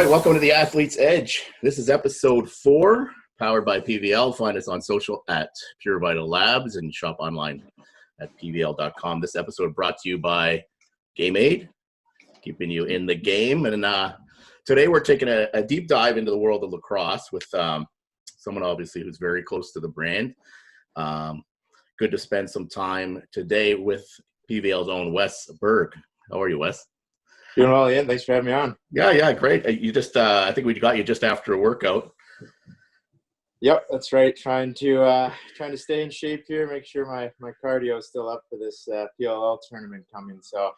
right, welcome to the Athlete's Edge. This is episode 4, powered by PVL. Find us on social at Pure Vita Labs and shop online at pvl.com. This episode brought to you by Game Aid, keeping you in the game. And today we're taking a deep dive into the world of lacrosse with someone obviously who's very close to the brand. Good to spend some time today with PVL's own Wes Berg. How are you, Wes? Doing well, Ian. Thanks for having me on. Yeah, great. You just, I think we got you just after a workout. Yep, that's right. Trying to stay in shape here, make sure my cardio is still up for this PVL tournament coming. So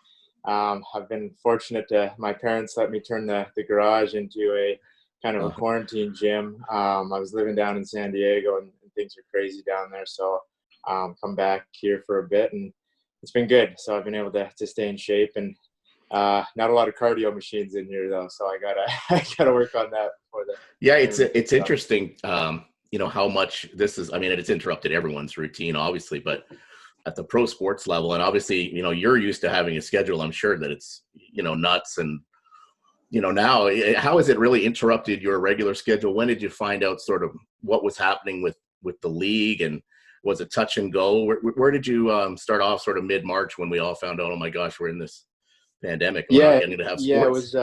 I've been fortunate to my parents let me turn the garage into a kind of a quarantine gym. I was living down in San Diego and things are crazy down there. So come back here for a bit and it's been good. So I've been able to stay in shape and not a lot of cardio machines in here though, so I gotta work on that before the. Yeah, it's interesting, how much this is. I mean, it's interrupted everyone's routine, obviously, but at the pro sports level, and obviously, you're used to having a schedule. I'm sure that it's nuts, and now how has it really interrupted your regular schedule? When did you find out sort of what was happening with the league, and was it touch and go? Where did you start off? Sort of mid-March when we all found out, oh my gosh, we're in this pandemic. Yeah, getting to have sports. Yeah, it was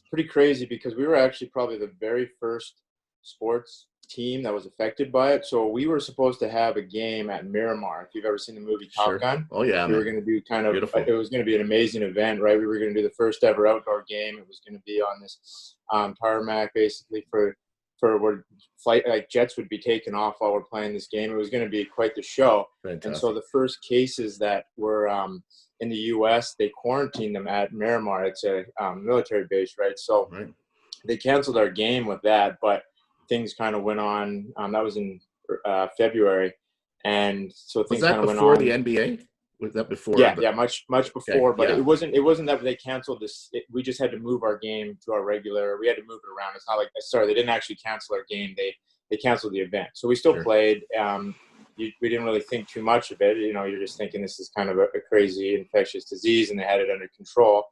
pretty crazy because we were actually probably the very first sports team that was affected by it. So we were supposed to have a game at Miramar. If you've ever seen the movie Top Gun, oh yeah, we were going to do kind of beautiful. It was going to be an amazing event, right? We were going to do the first ever outdoor game. It was going to be on this tarmac, basically for where flight like jets would be taken off while we're playing this game. It was going to be quite the show. Fantastic. And so the first cases that were in the U.S., they quarantined them at Miramar. It's a military base, right? So they canceled our game with that, but things kind of went on. That was in February, and so things kind of went on. Was that before the NBA? Was that before? Yeah, much before. Okay, but it wasn't that they canceled this. We just had to move our game to our regular. We had to move it around. It's not like they didn't actually cancel our game. They canceled the event, so we still played. We didn't really think too much of it. You're just thinking this is kind of a crazy infectious disease, and they had it under control.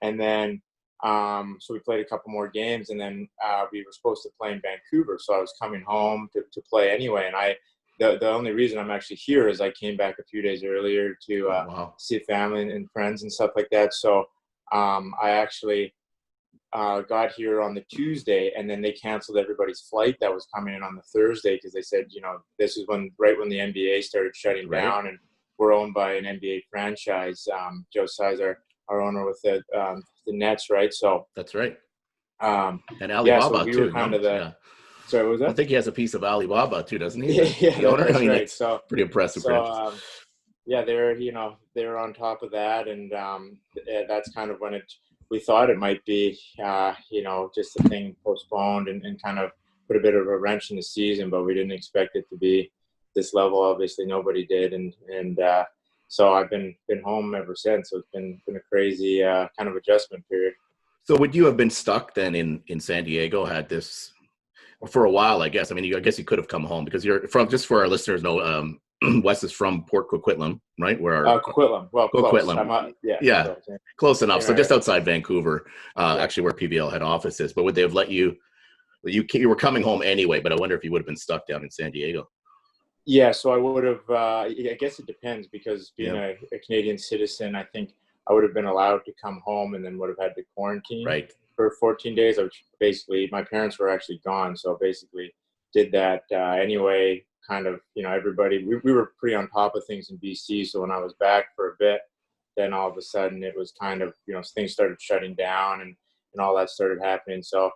And then, so we played a couple more games, and then we were supposed to play in Vancouver. So I was coming home to play anyway. And the only reason I'm actually here is I came back a few days earlier to see family and friends and stuff like that. So I actually got here on the Tuesday, and then they canceled everybody's flight that was coming in on the Thursday because they said, this is right when the NBA started shutting down, and we're owned by an NBA franchise. Joe Size, our owner with the Nets, right? So that's right. And Alibaba so we too. Were kind of Sorry, what was that? I think he has a piece of Alibaba too, doesn't he? Yeah, the owner? That's right. It's pretty impressive. So they're on top of that, and that's kind of when we thought it might be, just a thing postponed and kind of put a bit of a wrench in the season, but we didn't expect it to be this level. Obviously, nobody did, and so I've been home ever since. So it's been a crazy kind of adjustment period. So would you have been stuck then in San Diego? Had this for a while, I guess. I mean, I guess you could have come home because you're from. Just for our listeners, know. Wes is from Port Coquitlam, right? Where Coquitlam. Well, Coquitlam. Yeah, close enough. So just outside Vancouver, actually where PVL head office is. But would they have let you? You were coming home anyway, but I wonder if you would have been stuck down in San Diego. Yeah, so I would have. I guess it depends because being a Canadian citizen, I think I would have been allowed to come home and then would have had to quarantine for 14 days. Which basically, my parents were actually gone, so basically did that anyway. Kind of, everybody, we were pretty on top of things in BC. So when I was back for a bit, then all of a sudden it was kind of, things started shutting down and all that started happening. So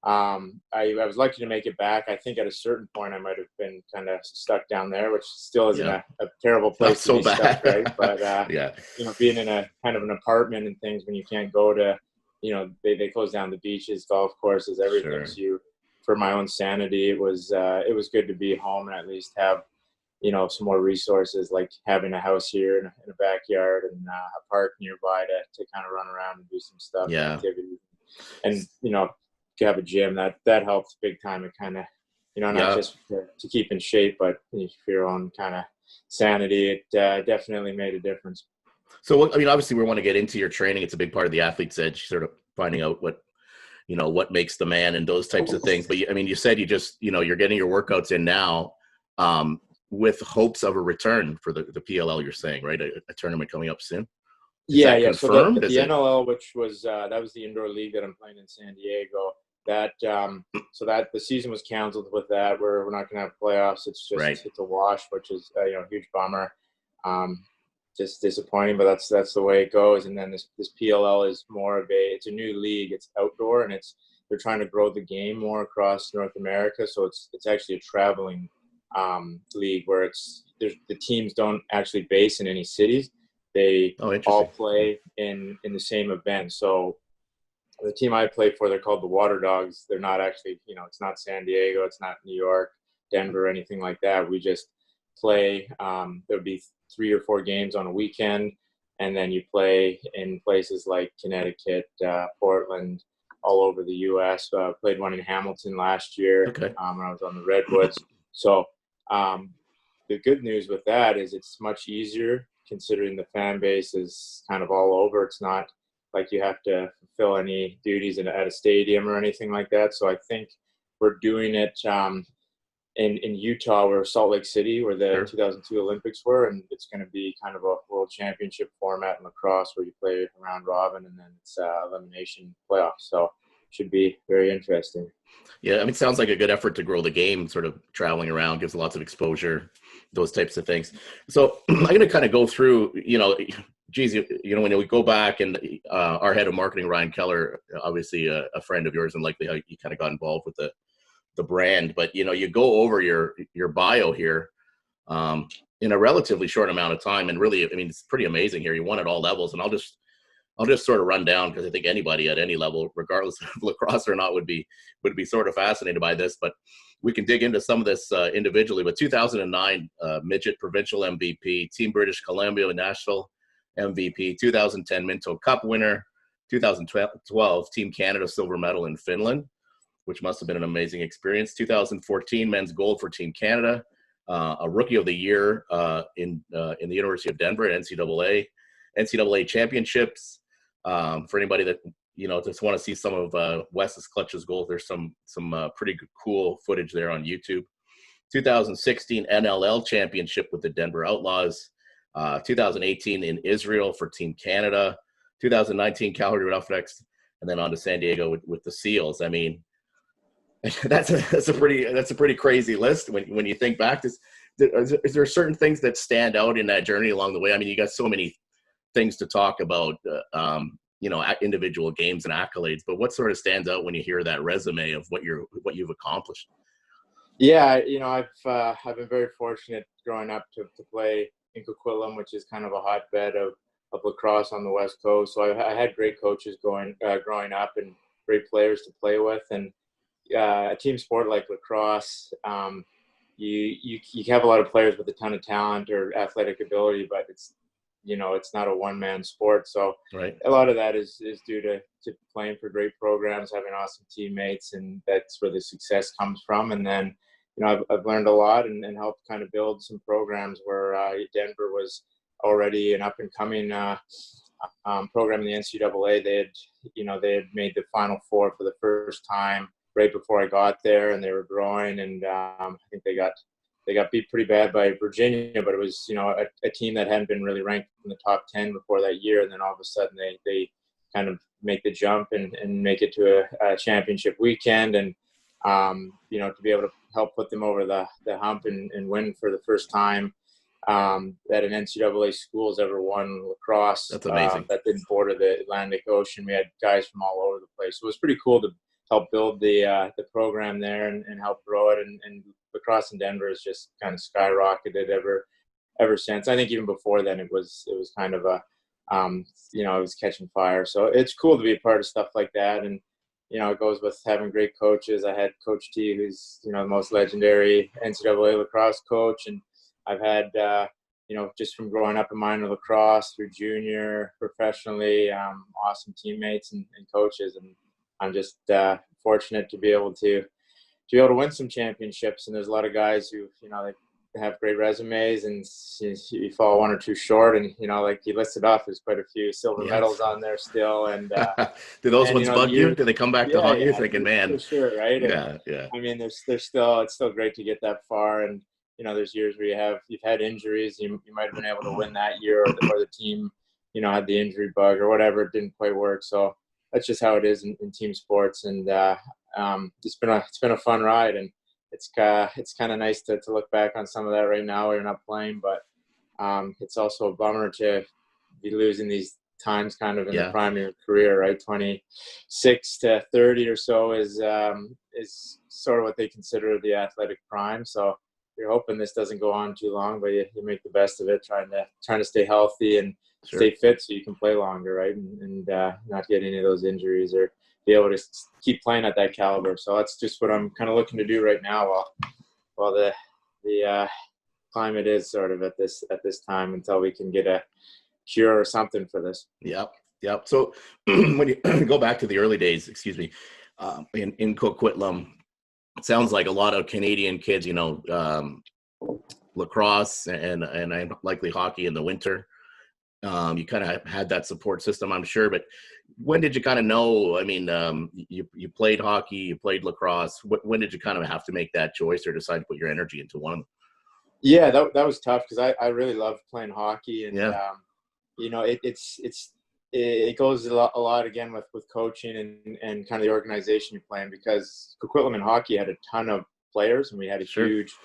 I was lucky to make it back. I think at a certain point I might have been kind of stuck down there, which still isn't a terrible place to be stuck, right? But, being in a kind of an apartment and things when you can't go to, they close down the beaches, golf courses, everything. Sure. So for my own sanity, it was good to be home and at least have, some more resources like having a house here in a backyard and a park nearby to kind of run around and do some stuff, activities, and to have a gym that helps big time. It kind of, not just to keep in shape, but for your own kind of sanity. It definitely made a difference. So, I mean, obviously we want to get into your training. It's a big part of the Athlete's Edge, sort of finding out what what makes the man and those types of things. But you said you just, you're getting your workouts in now with hopes of a return for the PLL, you're saying, right? A tournament coming up soon. Is that confirmed? So the NLL, which was that was the indoor league that I'm playing in San Diego. That that the season was canceled with that. We're not going to have playoffs. It's just It's a wash, which is a huge bummer. Just disappointing, but that's the way it goes. And then this PLL is more of it's a new league. It's outdoor, and they're trying to grow the game more across North America. So it's actually a traveling league where the teams don't actually base in any cities. They all play in the same event. So the team I play for, they're called the Water Dogs. They're not actually, it's not San Diego, it's not New York, Denver, anything like that. We just play. There'll be 3 or 4 games on a weekend, and then you play in places like Connecticut, Portland, all over the U.S. Played one in Hamilton last year when I was on the Redwoods. So the good news with that is it's much easier, considering the fan base is kind of all over. It's not like you have to fulfill any duties at a stadium or anything like that. So I think we're doing it in Utah, where Salt Lake City, where the 2002 Olympics were, and it's going to be kind of a world championship format in lacrosse where you play round robin and then it's elimination playoffs. So it should be very interesting. Yeah, it sounds like a good effort to grow the game, sort of traveling around, gives lots of exposure, those types of things. So I'm going to kind of go through, when we go back, and our head of marketing, Ryan Keller, obviously a friend of yours, and likely how you kind of got involved with the brand. But, you go over your bio here in a relatively short amount of time. And really, it's pretty amazing here. You won at all levels. And I'll just sort of run down, because I think anybody at any level, regardless of lacrosse or not, would be sort of fascinated by this. But we can dig into some of this individually. But 2009 midget provincial MVP, Team British Columbia national MVP, 2010 Minto Cup winner, 2012 Team Canada silver medal in Finland, which must have been an amazing experience. 2014 men's gold for Team Canada, a rookie of the year in the University of Denver at NCAA championships. For anybody that just want to see some of Wes's clutches goals, there's some pretty cool footage there on YouTube. 2016 NLL championship with the Denver Outlaws. 2018 in Israel for Team Canada. 2019 Calgary Roughnecks, and then on to San Diego with the Seals. That's a pretty crazy list when you think back. Is there certain things that stand out in that journey along the way? You got so many things to talk about, individual games and accolades, but what sort of stands out when you hear that resume of what you've accomplished? Yeah, I've been very fortunate growing up to play in Coquitlam, which is kind of a hotbed of lacrosse on the West Coast. So I had great coaches growing up, and great players to play with. And a team sport like lacrosse, you have a lot of players with a ton of talent or athletic ability, but it's not a one-man sport. So a lot of that is due to playing for great programs, having awesome teammates, and that's where the success comes from. And then, I've learned a lot and helped kind of build some programs where Denver was already an up-and-coming program in the NCAA. They had made the Final Four for the first time right before I got there, and they were growing, and I think they got beat pretty bad by Virginia, but it was, a team that hadn't been really ranked in the top 10 before that year. And then all of a sudden they kind of make the jump and make it to a championship weekend. And, to be able to help put them over the hump and win for the first time that an NCAA school's ever won lacrosse. That's amazing. That didn't border the Atlantic Ocean. We had guys from all over the place. So it was pretty cool to help build the program there and help grow it. And lacrosse in Denver has just kind of skyrocketed ever since. I think even before then it was kind of it was catching fire. So it's cool to be a part of stuff like that. And, it goes with having great coaches. I had Coach T, who's, the most legendary NCAA lacrosse coach. And I've had, just from growing up in minor lacrosse through junior, professionally, awesome teammates and coaches. And I'm just fortunate to be able to win some championships. And there's a lot of guys who, have great resumes, and you fall one or two short, and like you listed off, there's quite a few silver medals on there still. And do those and ones bug you? Do they come back to haunt you, thinking, man? For sure, right? Yeah, I mean, there's still, it's still great to get that far, and there's years where you've had injuries. You might have been able to win that year, or the team had the injury bug or whatever. It didn't quite work. So that's just how it is in team sports. And it's been a fun ride, and it's kind of nice to look back on some of that right now where you're not playing, but it's also a bummer to be losing these times kind of in the prime of your career, right? 26 to 30 or so is sort of what they consider the athletic prime. So you're hoping this doesn't go on too long, but you make the best of it, trying to stay healthy and stay fit so you can play longer, right? And not get any of those injuries, or be able to keep playing at that caliber. So that's just what I'm kind of looking to do right now while the climate is sort of at this time, until we can get a cure or something for this. Yep. So when you go back to the early days, in Coquitlam, it sounds like a lot of Canadian kids, lacrosse and likely hockey in the winter. You kind of had that support system, I'm sure, but when did you kind of know? I mean, you played hockey, you played lacrosse. When did you kind of have to make that choice or decide to put your energy into one of them? Yeah, that was tough, because I really loved playing hockey, and it goes a lot again with coaching and kind of the organization you're playing, because Coquitlam in hockey had a ton of players, and we had a huge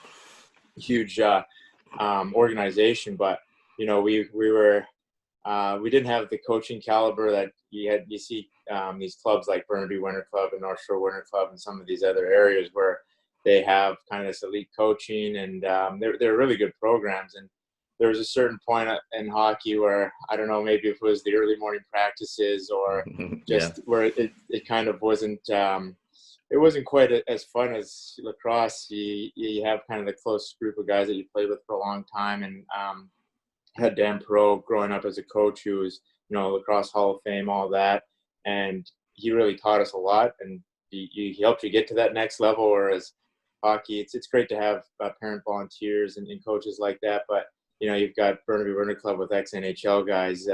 organization, but we didn't have the coaching caliber that you see these clubs like Burnaby Winter Club and North Shore Winter Club and some of these other areas where they have kind of this elite coaching, and they're really good programs. And there was a certain point in hockey where, I don't know, maybe if it was the early morning practices or just where it kind of wasn't it wasn't quite as fun as lacrosse. You have kind of the close group of guys that you played with for a long time, and had Dan Perot growing up as a coach, who was lacrosse Hall of Fame, all that, and he really taught us a lot, and he helped you get to that next level. Whereas hockey, it's great to have parent volunteers and coaches like that, but you've got Burnaby Winter Club with ex-NHL guys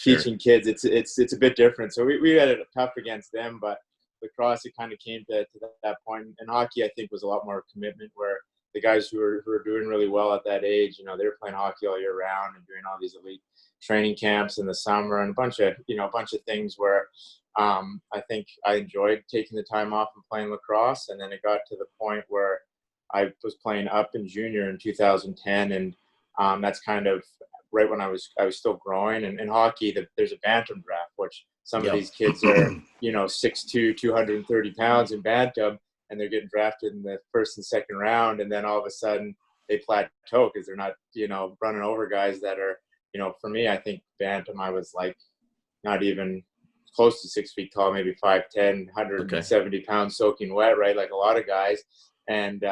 teaching kids. It's a bit different. So we had it tough against them, but lacrosse, it kind of came to that point. And hockey, I think, was a lot more commitment, where the guys who are doing really well at that age, they're playing hockey all year round and doing all these elite training camps in the summer and a bunch of things where I think I enjoyed taking the time off and playing lacrosse. And then it got to the point where I was playing up in junior in 2010, and that's kind of right when I was still growing. And in hockey, there's a Bantam draft, which some of these kids are 6'2", 230 pounds in Bantam, and they're getting drafted in the first and second round, and then all of a sudden they plateau because they're not running over guys that are for me, I think Bantam, I was like not even close to 6 feet tall, maybe 5'10", 170 pounds soaking wet, right? Like a lot of guys. And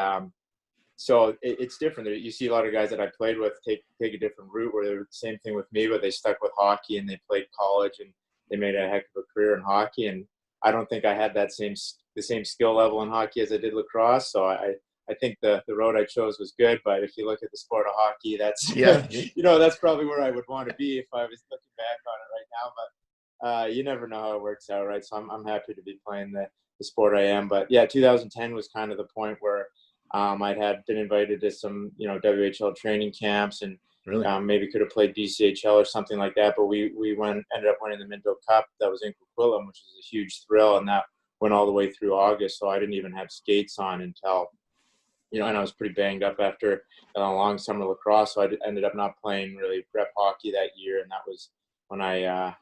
so it's different. You see a lot of guys that I played with take a different route, where they're the same thing with me, but they stuck with hockey and they played college and they made a heck of a career in hockey. And I don't think I had the same skill level in hockey as I did lacrosse. So I think the road I chose was good. But if you look at the sport of hockey, that's that's probably where I would want to be if I was looking back on it right now. But you never know how it works out, right? So I'm happy to be playing the sport I am. But yeah, 2010 was kind of the point where I'd had been invited to some WHL training camps, and maybe could have played BCHL or something like that. But we ended up winning the Minto Cup. That was in Coquitlam, which was a huge thrill, and that went all the way through August. So I didn't even have skates on until and I was pretty banged up after a long summer lacrosse. So I ended up not playing really rep hockey that year, and that was when I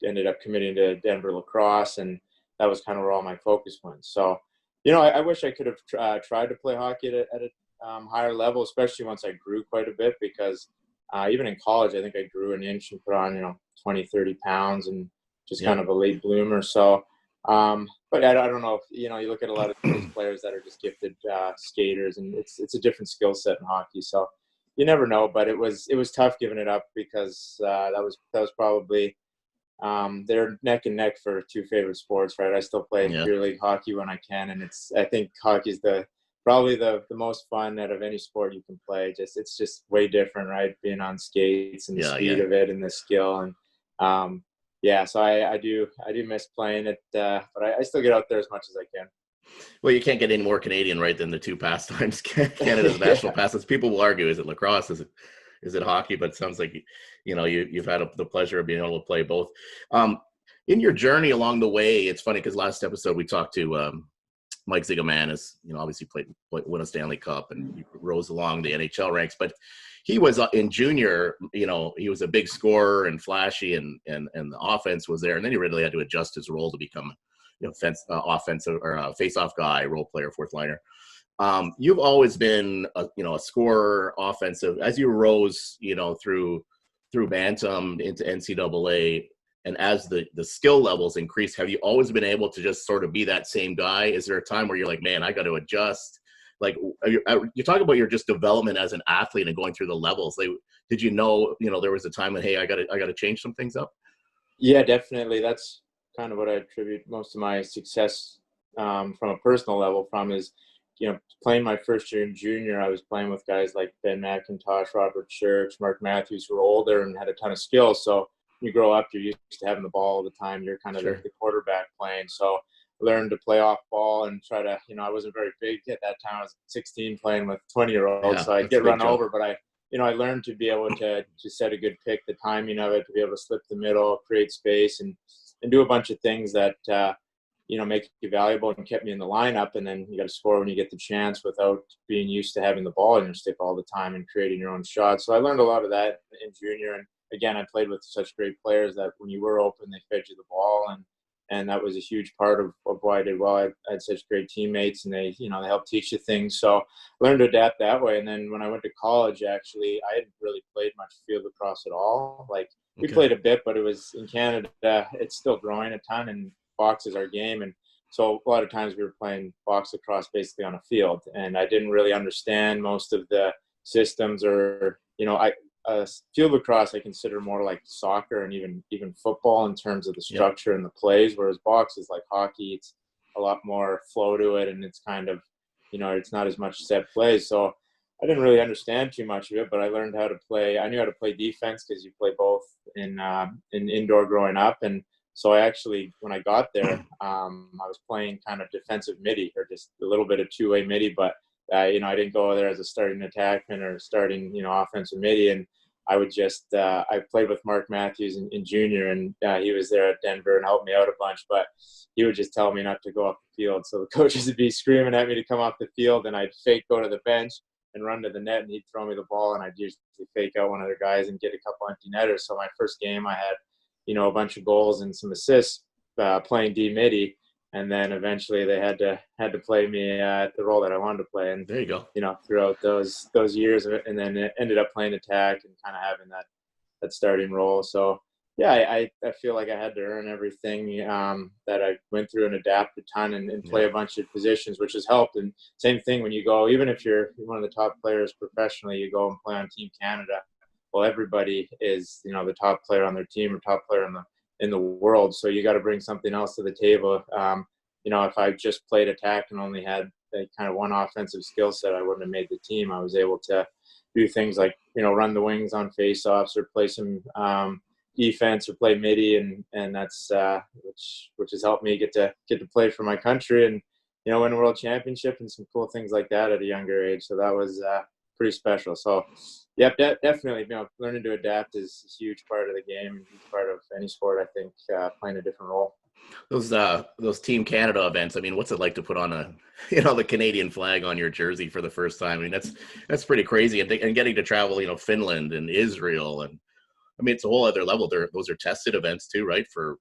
ended up committing to Denver Lacrosse, and that was kind of where all my focus went. So, I wish I could have tried to play hockey at a higher level, especially once I grew quite a bit, because even in college, I think I grew an inch and put on, 20, 30 pounds, and just kind of a late bloomer. So, but I don't know if, you look at a lot of these players that are just gifted skaters, and it's a different skill set in hockey. So you never know, but it was tough giving it up, because that was probably they're neck and neck for two favorite sports, right? I still play beer league hockey when I can, and I think hockey's the probably the most fun out of any sport you can play. It's just way different, right? Being on skates and the speed of it and the skill. And yeah, so I do miss playing it, but I still get out there as much as I can. Well, you can't get any more Canadian, right, than the two pastimes, Canada's national pastimes. People will argue, is it lacrosse? Is it hockey? But it sounds like, you've had the pleasure of being able to play both. In your journey along the way, it's funny because last episode we talked to Mike Zigomanis, obviously won a Stanley Cup and he rose along the NHL ranks, but he was in junior, he was a big scorer and flashy and the offense was there. And then he really had to adjust his role to become, offensive or face-off guy, role player, fourth liner. You've always been a scorer, offensive. As you rose, through Bantam into NCAA, and as the skill levels increase, have you always been able to just sort of be that same guy? Is there a time where you're like, man, I got to adjust? Like, you talk about your just development as an athlete and going through the levels. Did you know, there was a time when, hey, I got to change some things up? Yeah, definitely. That's kind of what I attribute most of my success from a personal level from is, playing my first year in junior, I was playing with guys like Ben McIntosh, Robert Church, Mark Matthews, who were older and had a ton of skills. So you grow up, you're used to having the ball all the time. You're kind of the quarterback playing. So I learned to play off ball and try to, I wasn't very big at that time. I was 16 playing with 20-year-olds. So I'd get run over, but I learned to be able to set a good pick, the timing of it, to be able to slip the middle, create space, and do a bunch of things that, make you valuable and kept me in the lineup. And then you got to score when you get the chance without being used to having the ball in your stick all the time and creating your own shots. So I learned a lot of that in junior. And again, I played with such great players that when you were open, they fed you the ball. And that was a huge part of why I did well. I had such great teammates and they helped teach you things. So I learned to adapt that way. And then when I went to college, actually, I hadn't really played much field lacrosse at all. Like we played a bit, but it was in Canada, it's still growing a ton and box is our game. And so a lot of times we were playing box lacrosse basically on a field. And I didn't really understand most of the systems or, field lacrosse I consider more like soccer and even football in terms of the structure and the plays, whereas box is like hockey. It's a lot more flow to it, and it's kind of, it's not as much set plays. So I didn't really understand too much of it, but I learned how to play. I knew how to play defense because you play both in indoor growing up. And so I actually, when I got there, I was playing kind of defensive midi or just a little bit of two-way midi, but I didn't go there as a starting attackman or starting, offensive midi. And I would just, I played with Mark Matthews in junior, and he was there at Denver and helped me out a bunch, but he would just tell me not to go off the field. So the coaches would be screaming at me to come off the field, and I'd fake go to the bench and run to the net, and he'd throw me the ball, and I'd usually fake out one of their guys and get a couple empty netters. So my first game, I had, a bunch of goals and some assists playing D midi. And then eventually they had to play me at the role that I wanted to play. And there you go. Throughout those years, and then it ended up playing attack and kind of having that starting role. So yeah, I feel like I had to earn everything that I went through and adapt a ton and play a bunch of positions, which has helped. And same thing when you go, even if you're one of the top players professionally, you go and play on Team Canada. Well, everybody is the top player on their team or top player in the world. So you got to bring something else to the table. If I just played attack and only had kind of one offensive skill set, I wouldn't have made the team. I was able to do things like, run the wings on face-offs or play some defense or play midi. And that's which has helped me get to play for my country and, win a world championship and some cool things like that at a younger age. So that was pretty special. So yeah, definitely, learning to adapt is a huge part of the game, and huge part of any sport, I think, playing a different role. Those Team Canada events, I mean, what's it like to put on the Canadian flag on your jersey for the first time? I mean, that's pretty crazy. And getting to travel, Finland and Israel. And I mean, it's a whole other level. Those are tested events too, right? For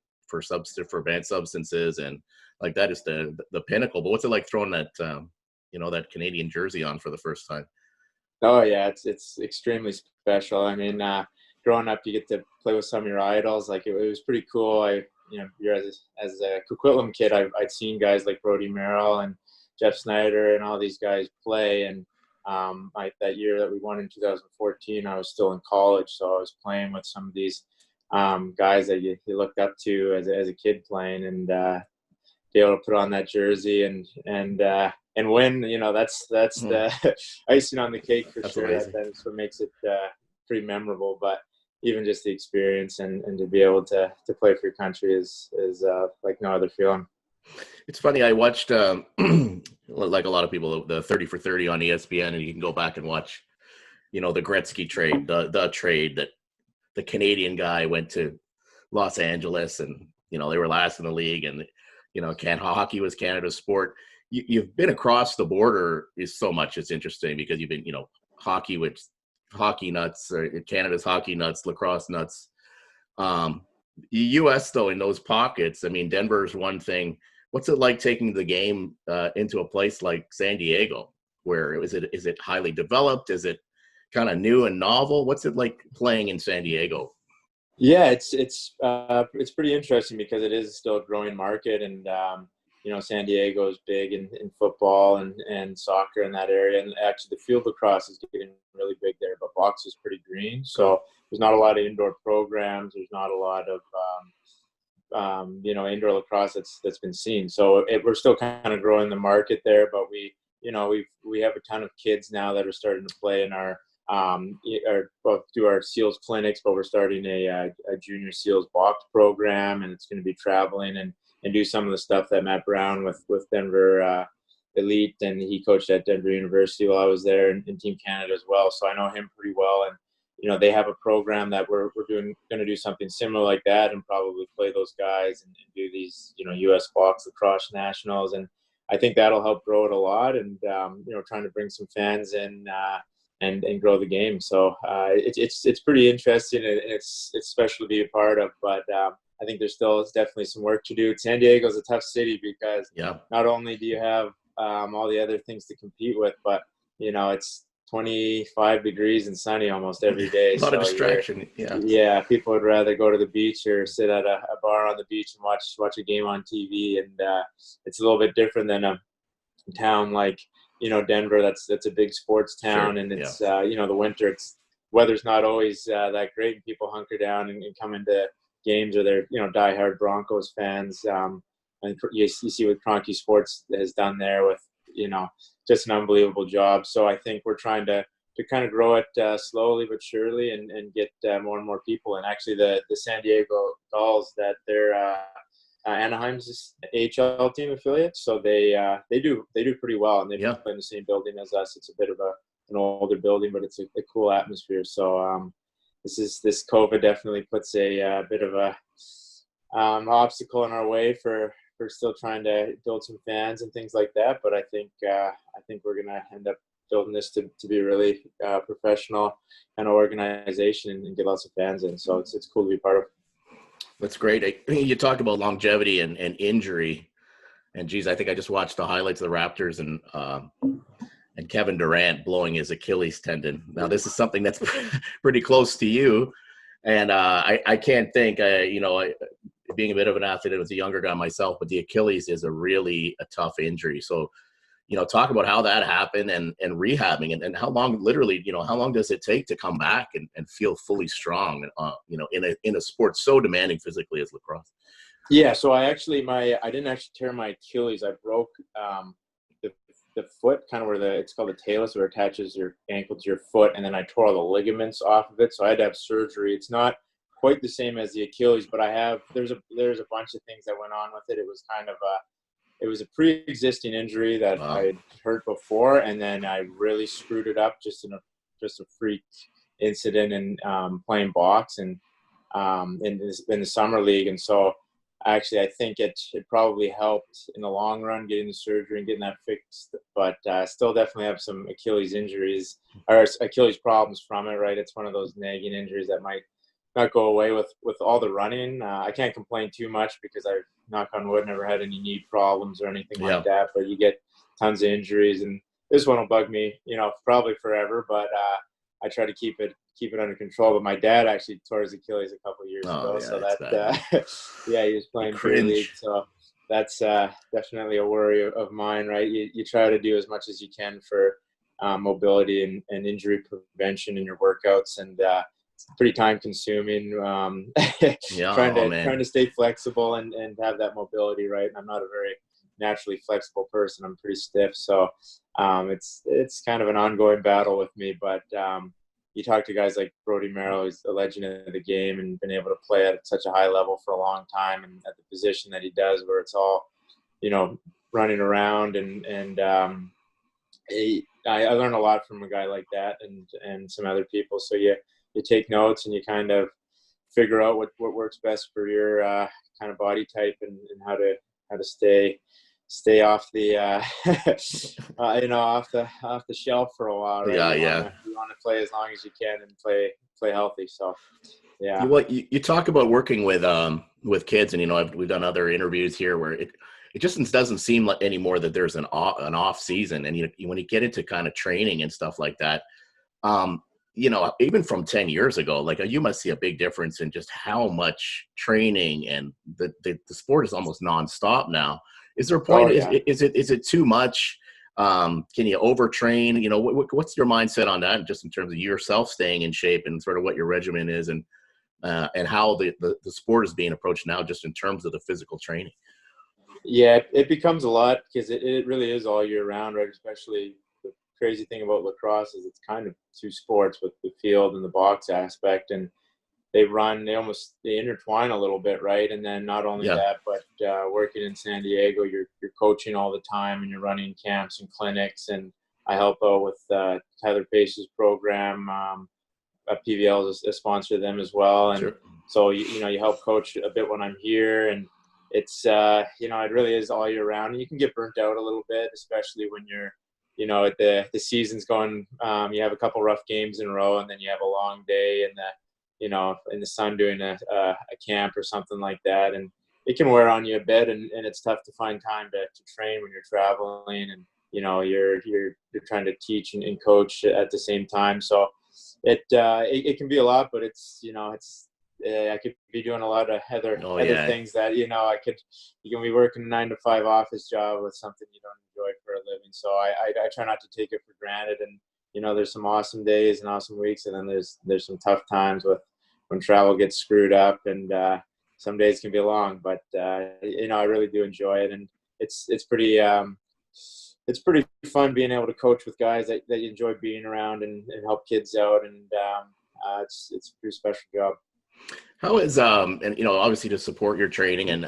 banned substances. And like that is the pinnacle. But what's it like throwing that, that Canadian jersey on for the first time? Oh yeah, it's extremely special. I mean, growing up, you get to play with some of your idols. Like it was pretty cool. You're as a Coquitlam kid, I'd seen guys like Brody Merrill and Jeff Snyder and all these guys play. And that year that we won in 2014, I was still in college, so I was playing with some of these guys that you looked up to as a kid playing. And be able to put on that jersey and win. You know, that's the icing on the cake for That's sure. amazing. That's what makes it pretty memorable. But even just the experience and to be able to play for your country is like no other feeling. It's funny. I watched, like a lot of people, the 30 for 30 on ESPN, and you can go back and watch, the Gretzky trade, the trade that the Canadian guy went to Los Angeles, and they were last in the league, and hockey was Canada's sport. You've been across the border is so much. It's interesting because you've been, hockey with hockey nuts, or Canada's hockey nuts, lacrosse nuts. The U.S. though, in those pockets, I mean, Denver's one thing. What's it like taking the game into a place like San Diego? Where is it highly developed? Is it kind of new and novel? What's it like playing in San Diego? Yeah, it's pretty interesting because it is still a growing market, and San Diego is big in football and soccer in that area, and actually the field lacrosse is getting really big there, but box is pretty green, so there's not a lot of indoor programs. There's not a lot of indoor lacrosse that's been seen. So we're still kind of growing the market there, but we have a ton of kids now that are starting to play in our both do our SEALs clinics, but we're starting a junior SEALs box program, and it's going to be traveling and do some of the stuff that Matt Brown with Denver Elite, and he coached at Denver University while I was there, and in Team Canada as well. So I know him pretty well, and they have a program that we're going to do something similar like that, and probably play those guys and do these U.S. box lacrosse nationals, and I think that'll help grow it a lot, and trying to bring some fans in and grow the game. So it's pretty interesting, and it's special to be a part of, but I think there's definitely some work to do. San Diego is a tough city because not only do you have all the other things to compete with, but it's 25 degrees and sunny almost every day. A lot of distraction. Yeah, people would rather go to the beach or sit at a bar on the beach and watch a game on TV, and it's a little bit different than a town like Denver. That's a big sports town, and it's the winter, weather's not always that great, and people hunker down and come into games, or they're diehard Broncos fans, and you see what Kroenke Sports has done there with just an unbelievable job. So I think we're trying to kind of grow it slowly but surely, and get more and more people. And actually the San Diego Dolls, that they're Anaheim's AHL team affiliate, so they do pretty well, and they play in the same building as us. It's a bit of an older building, but it's a cool atmosphere. So this COVID definitely puts a bit of a obstacle in our way for still trying to build some fans and things like that. But I think we're gonna end up building this to be a really professional kind of organization and get lots of fans in. So it's cool to be part of. That's great. You talked about longevity and injury, and geez, I think I just watched the highlights of the Raptors and Kevin Durant blowing his Achilles tendon. Now this is something that's pretty close to you, and I can't think. Being a bit of an athlete, I was a younger guy myself, but the Achilles is a tough injury. So, talk about how that happened and rehabbing, and how long, literally, how long does it take to come back and feel fully strong, in a sport so demanding physically as lacrosse? Yeah. So I didn't actually tear my Achilles. I broke the foot, kind of where it's called the talus, where it attaches your ankle to your foot, and then I tore all the ligaments off of it. So I had to have surgery. It's not quite the same as the Achilles, but there's a bunch of things that went on with it. It was kind of it was a pre-existing injury that I had hurt before, and then I really screwed it up just a freak incident in playing box and in the summer league. And so actually I think it probably helped in the long run getting the surgery and getting that fixed, but I still definitely have some Achilles injuries or Achilles problems from it, right? It's one of those nagging injuries that might not go away with all the running. I can't complain too much because I've, knock on wood, never had any knee problems or anything like that, but you get tons of injuries, and this one will bug me, probably forever, but I try to keep it under control. But my dad actually tore his Achilles a couple of years ago, so that he was playing Premier League, so that's definitely a worry of mine, right? You try to do as much as you can for mobility and injury prevention in your workouts, and pretty time consuming. Yeah. trying Oh man. to stay flexible and have that mobility, right? And I'm not a very naturally flexible person. I'm pretty stiff, so it's kind of an ongoing battle with me. But you talk to guys like Brody Merrill, who's a legend of the game and been able to play at such a high level for a long time, and at the position that he does, where it's all, running around and I learn a lot from a guy like that and some other people. So you take notes and you kind of figure out what works best for your kind of body type and how to stay off the off the shelf for a while, right? Yeah. You want to play as long as you can and play healthy. So yeah. You talk about working with kids, and we've done other interviews here where it just doesn't seem like anymore that there's an off season, and when you get into kind of training and stuff like that, even from 10 years ago, like you must see a big difference in just how much training, and the sport is almost nonstop now. Is there a point? Oh, yeah. Is it too much? Can you overtrain? What's your mindset on that, just in terms of yourself staying in shape and sort of what your regimen is, and how the sport is being approached now, just in terms of the physical training? Yeah, it becomes a lot because it really is all year round, right? Especially the crazy thing about lacrosse is it's kind of two sports with the field and the box aspect, and they intertwine a little bit, right? And then not only that, but working in San Diego, you're coaching all the time and you're running camps and clinics, and I help out with Tyler Pace's program. PVL is a sponsor of them as well, and Sure. So you help coach a bit when I'm here, and it's it really is all year round. And you can get burnt out a little bit, especially when you're the season's going. You have a couple rough games in a row, and then you have a long day in the sun doing a camp or something like that, and it can wear on you a bit, and it's tough to find time to train when you're traveling, and you're trying to teach and coach at the same time. So it can be a lot, but I could be doing a lot of other things that you can be working a 9-to-5 office job with something you don't enjoy for a living. So I try not to take it for granted, and there's some awesome days and awesome weeks, and then there's some tough times when travel gets screwed up, and some days can be long, but I really do enjoy it, and it's pretty fun being able to coach with guys that you enjoy being around and help kids out, and it's a pretty special job. How is and obviously to support your training, and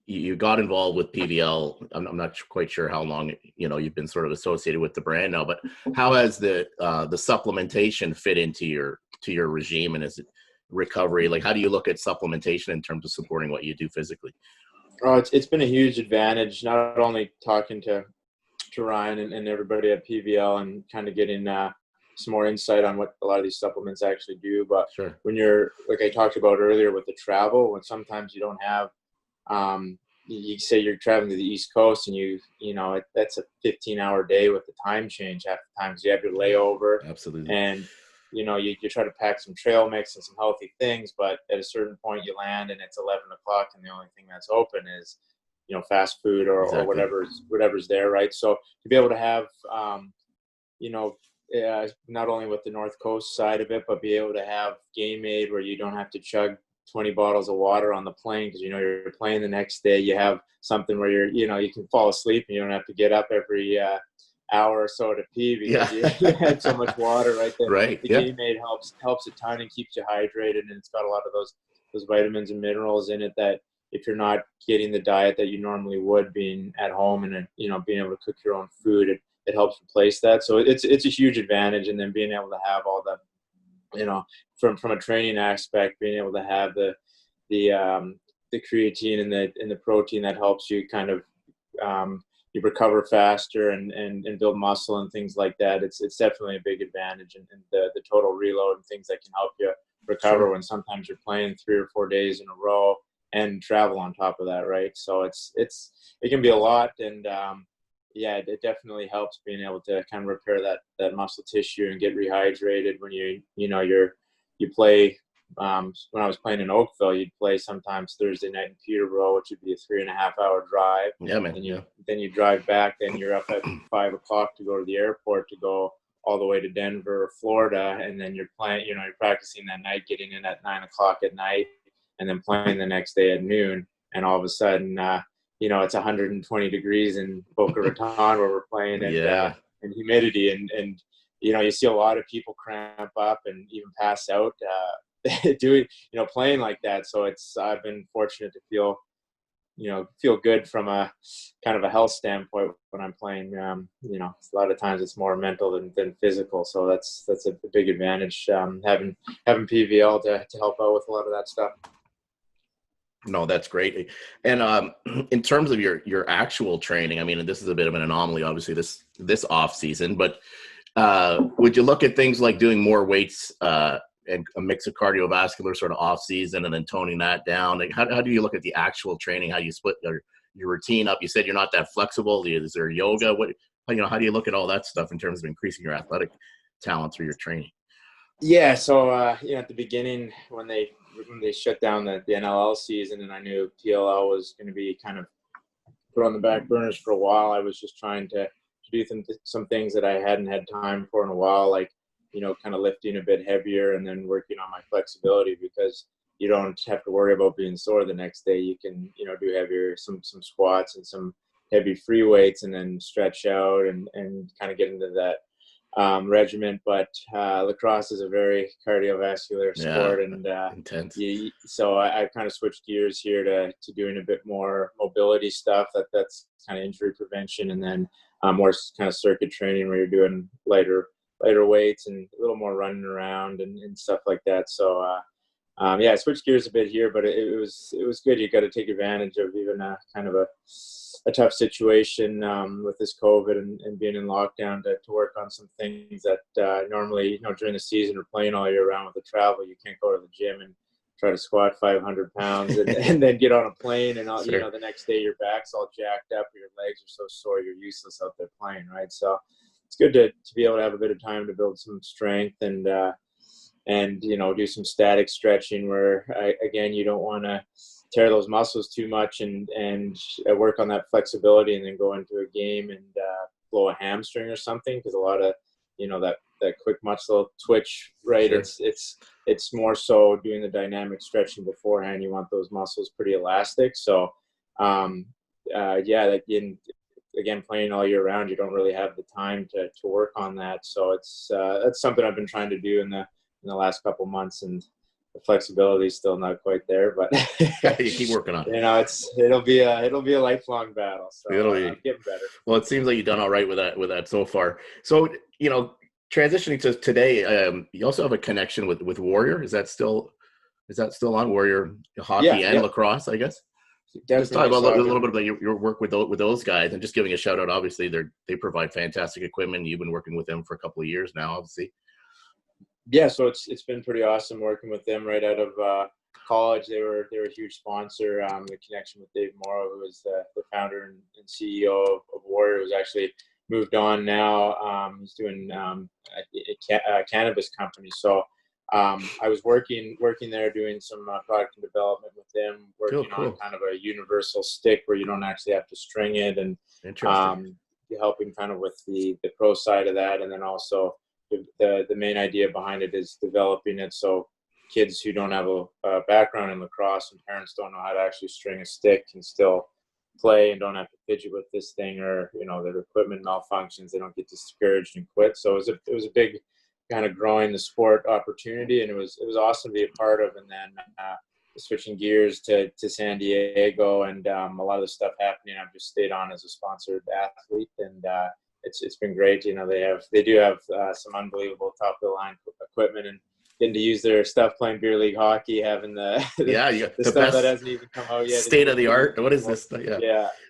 you got involved with PVL. I'm not quite sure how long you've been sort of associated with the brand now, but how has the supplementation fit into your regime, and is it recovery? Like, how do you look at supplementation in terms of supporting what you do physically? Oh, it's been a huge advantage, not only talking to Ryan and everybody at PVL and kind of getting some more insight on what a lot of these supplements actually do, but sure. When you're, like I talked about earlier with the travel, when sometimes you don't have you say you're traveling to the East Coast, and that's a 15-hour day with the time change half the time, because you have your layover. Absolutely. And you try to pack some trail mix and some healthy things, but at a certain point you land and it's 11 o'clock, and the only thing that's open is fast food or whatever's there, right? So to be able to have not only with the North Coast side of it, but be able to have game aid where you don't have to chug 20 bottles of water on the plane, because you're playing the next day. You have something where you can fall asleep and you don't have to get up every hour or so to pee because you had so much water, right? The game aid helps a ton and keeps you hydrated, and it's got a lot of those vitamins and minerals in it that if you're not getting the diet that you normally would being at home and being able to cook your own food, it helps replace that. So it's a huge advantage. And then being able to have all the from a training aspect, being able to have the creatine and the protein that helps you kind of you recover faster and build muscle and things like that. It's definitely a big advantage, and the total reload and things that can help you recover when sometimes you're playing 3 or 4 days in a row and travel on top of that, right? So it can be a lot, and it definitely helps being able to kind of repair that muscle tissue and get rehydrated when you play. When I was playing in Oakville, you'd play sometimes Thursday night in Peterborough, which would be a 3.5-hour drive. Yeah, man. And then you drive back, then you're up at 5 o'clock to go to the airport to go all the way to Denver or Florida, and then you're practicing that night, getting in at 9 o'clock at night, and then playing the next day at noon, and all of a sudden, it's 120 degrees in Boca Raton where we're playing, and humidity, and you see a lot of people cramp up and even pass out doing playing like that. So I've been fortunate to feel good from a kind of a health standpoint when I'm playing. A lot of times it's more mental than physical, so that's a big advantage, having PVL to help out with a lot of that stuff. No, that's great. And in terms of your actual training, I mean, this is a bit of an anomaly, obviously, this off season, but would you look at things like doing more weights and a mix of cardiovascular sort of off season and then toning that down? Like, how do you look at the actual training? How do you split your routine up? You said you're not that flexible. Is there yoga? How do you look at all that stuff in terms of increasing your athletic talent through your training? Yeah. So, at the beginning when they shut down the NLL season, and I knew PLL was going to be kind of put on the back burners for a while, I was just trying to do some things that I hadn't had time for in a while, like, kind of lifting a bit heavier and then working on my flexibility, because you don't have to worry about being sore the next day. You can, do heavier, some squats and some heavy free weights, and then stretch out and kind of get into that regimen. But lacrosse is a very cardiovascular sport, and intense. So I kind of switched gears here to doing a bit more mobility stuff. That's kind of injury prevention, and then more kind of circuit training where you're doing lighter weights and a little more running around and stuff like that. So I switched gears a bit here, but it was good. You got to take advantage of even kind of a tough situation with this COVID and being in lockdown to work on some things that normally, during the season or playing all year round with the travel, you can't go to the gym and try to squat 500 pounds and then get on a plane and all, sure. The next day your back's all jacked up or your legs are so sore you're useless out there playing, right? So it's good to be able to have a bit of time to build some strength and do some static stretching where again, you don't want to tear those muscles too much and work on that flexibility and then go into a game and blow a hamstring or something, because a lot of that quick muscle twitch, right? Sure. It's more so doing the dynamic stretching beforehand. You want those muscles pretty elastic. So again, playing all year round, you don't really have the time to work on that. So that's something I've been trying to do in the last couple months, and the flexibility is still not quite there, but you keep working on it. It'll be a lifelong battle. So I'm getting better. Well, it seems like you've done all right with that so far. So, transitioning to today, you also have a connection with Warrior. Is that still on Warrior hockey and lacrosse, I guess? Definitely. Just talk about a little bit about your work with those guys, and just giving a shout out. Obviously, they provide fantastic equipment. You've been working with them for a couple of years now, obviously. Yeah, so it's been pretty awesome working with them right out of college. They were a huge sponsor. The connection with Dave Morrow, who was the founder and CEO of Warrior, who's actually moved on now. He's doing a cannabis company. So I was working there doing some product and development with them, working on kind of a universal stick where you don't actually have to string it, and helping kind of with the pro side of that, and then also the main idea behind it is developing it so kids who don't have a background in lacrosse and parents don't know how to actually string a stick can still play and don't have to fidget with this thing, or their equipment malfunctions, they don't get discouraged and quit. So it was a big kind of growing the sport opportunity, and it was awesome to be a part of. And then switching gears to San Diego, and a lot of the stuff happening, I've just stayed on as a sponsored athlete, and it's been great. They do have some unbelievable top of the line equipment, and getting to use their stuff playing beer league hockey, having the stuff that hasn't even come out yet. State of the art. What is this?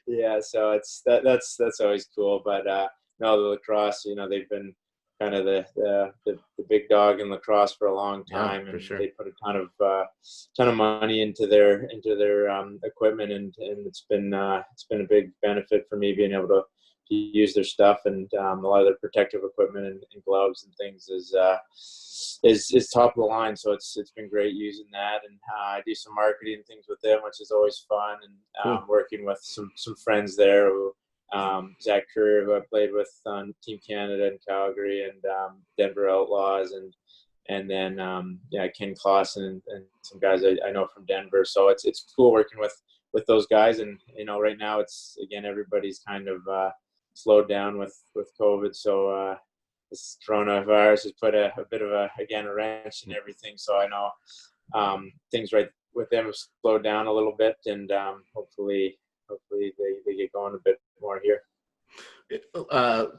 Yeah. So that's always cool. But no, the lacrosse, they've been kind of the big dog in lacrosse for a long time, and they put a ton of money into their equipment, and it's been a big benefit for me being able to use their stuff, and a lot of their protective equipment and gloves and things is top of the line. So it's been great using that, and I do some marketing things with them, which is always fun, and working with some friends there who Zach Curry, who I played with on Team Canada in Calgary, and Denver Outlaws, and then Ken Clausen and some guys I know from Denver. So it's cool working with those guys. And right now it's, again, everybody's kind of slowed down with COVID. So this coronavirus has put a bit of a wrench in everything. So I know things right with them have slowed down a little bit, and hopefully they get going a bit more here.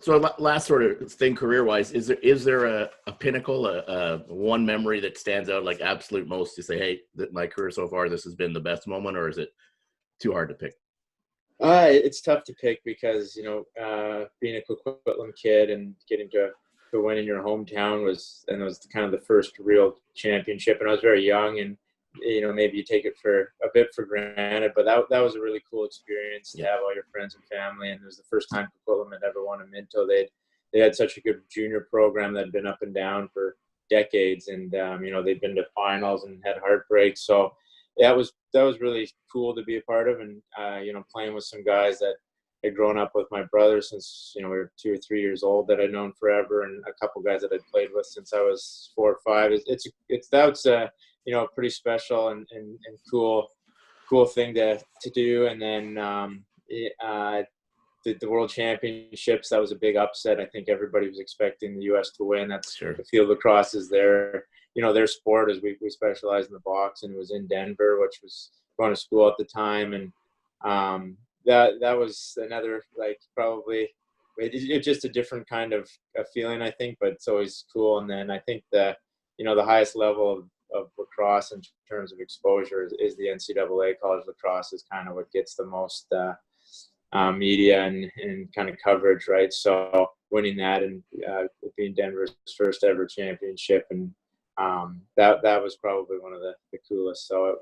So last sort of thing, career-wise, is there a pinnacle, a one memory that stands out like absolute most to say, hey, my career so far, this has been the best moment, or is it too hard to pick? It's tough to pick because, being a Coquitlam kid and getting to win in your hometown was kind of the first real championship, and I was very young, and maybe you take it for granted, but that was a really cool experience to have all your friends and family. And it was the first time Coquitlam had ever won a Minto. They had such a good junior program that had been up and down for decades, and they'd been to finals and had heartbreaks. So that was really cool to be a part of, and playing with some guys that had grown up with my brother since we were 2 or 3 years old, that I'd known forever, and a couple guys that I'd played with since I was 4 or 5. That's pretty special and cool thing to do. And then the World Championships, that was a big upset. I think everybody was expecting the U.S. to win. That's sure. The field lacrosse is their sport, as we specialize in the box, and it was in Denver, which was going to school at the time. And that was another, probably it's just a different kind of feeling, I think, but it's always cool. And then I think the highest level of lacrosse in terms of exposure is the NCAA college lacrosse, is kind of what gets the most media and kind of coverage, right? So winning that and being Denver's first ever championship, and that was probably one of the coolest. So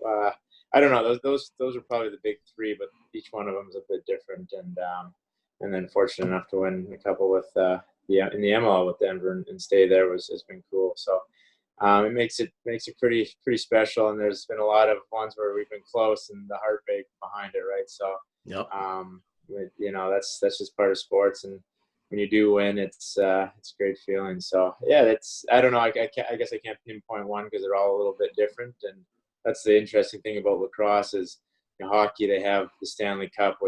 I don't know, those are probably the big three, but each one of them is a bit different. And then fortunate enough to win a couple with in the MLL with Denver and stay there has been cool. So it makes it pretty special. And there's been a lot of ones where we've been close and the heartbreak behind it, right? So yep. That's just part of sports, and when you do win, it's a great feeling. So yeah, I don't know. I guess I can't pinpoint one because they're all a little bit different. And that's the interesting thing about lacrosse is, in hockey, they have the Stanley Cup,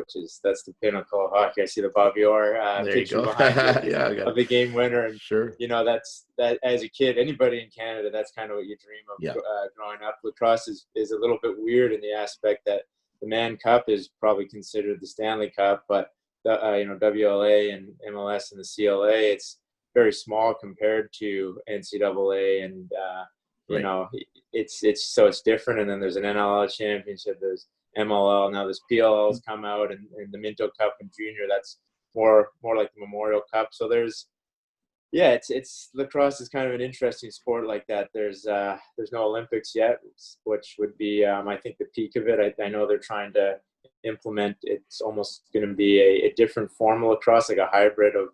that's the pinnacle of hockey. I see the Bobby Orr picture behind you of the game winner. And, sure. That as a kid, anybody in Canada, that's kind of what you dream of growing up. Lacrosse is a little bit weird in the aspect that the Mann Cup is probably considered the Stanley Cup, but the WLA and MLS and the CLA, it's very small compared to NCAA, and it's different. And then there's an NLL championship, there's MLL, now this PLL's come out, and the Minto Cup in junior, that's more like the Memorial Cup. So it's lacrosse is kind of an interesting sport like that. There's no Olympics yet, which would be I think the peak of it. I know they're trying to implement, it's almost going to be a different form of lacrosse, like a hybrid of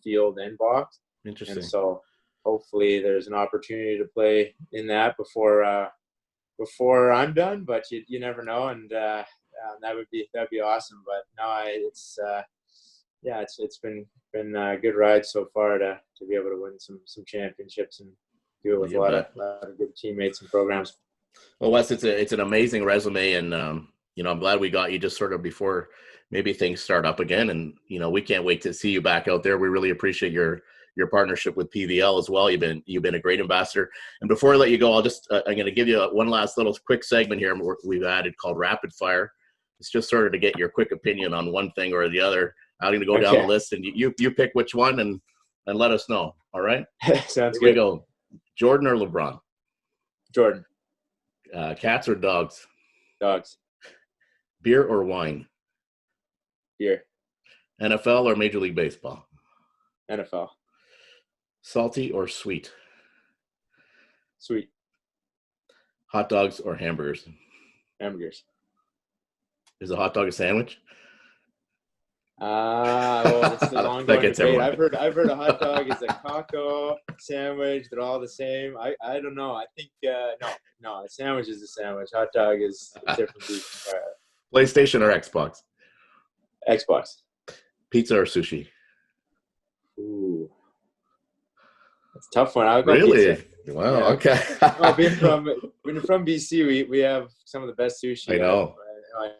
field and box. Interesting. And so hopefully there's an opportunity to play in that before I'm done, but you never know, and that'd be awesome. But no, it's been a good ride so far to be able to win some championships and do it with a lot of good teammates and programs. Well, Wes, it's an amazing resume, and I'm glad we got you just sort of before maybe things start up again, and we can't wait to see you back out there. We really appreciate your partnership with PVL as well. You've been a great ambassador. And before I let you go, I'm going to give you one last little quick segment here we've added called Rapid Fire. It's just sort of to get your quick opinion on one thing or the other. I'm going to go down the list, and you pick which one and let us know. All right? Sounds Here good. we go. Jordan or LeBron? Jordan. Cats or dogs? Dogs. Beer or wine? Beer. NFL or Major League Baseball? NFL. Salty or sweet? Sweet. Hot dogs or hamburgers? Hamburgers. Is a hot dog a sandwich? It's the ongoing debate. I've heard a hot dog is a taco sandwich. They're all the same. I don't know. I think no. A sandwich is a sandwich. Hot dog is a different beast. PlayStation or Xbox? Xbox. Pizza or sushi? Ooh, that's a tough one. I'll go Really? pizza. Wow. Yeah. Okay. Oh, being from BC, we have some of the best sushi. I know.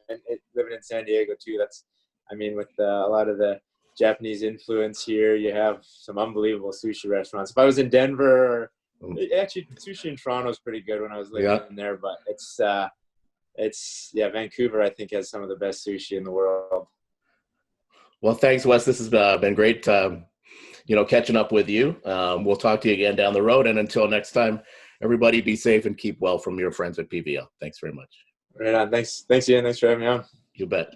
And living in San Diego too. With a lot of the Japanese influence here, you have some unbelievable sushi restaurants. If I was in Denver, actually sushi in Toronto is pretty good when I was living in there. But it's Vancouver, I think, has some of the best sushi in the world. Well, thanks, Wes. This has been great, catching up with you. We'll talk to you again down the road. And until next time, everybody be safe and keep well from your friends at PVL. Thanks very much. Right on. Thanks, Ian. Thanks for having me on. You bet.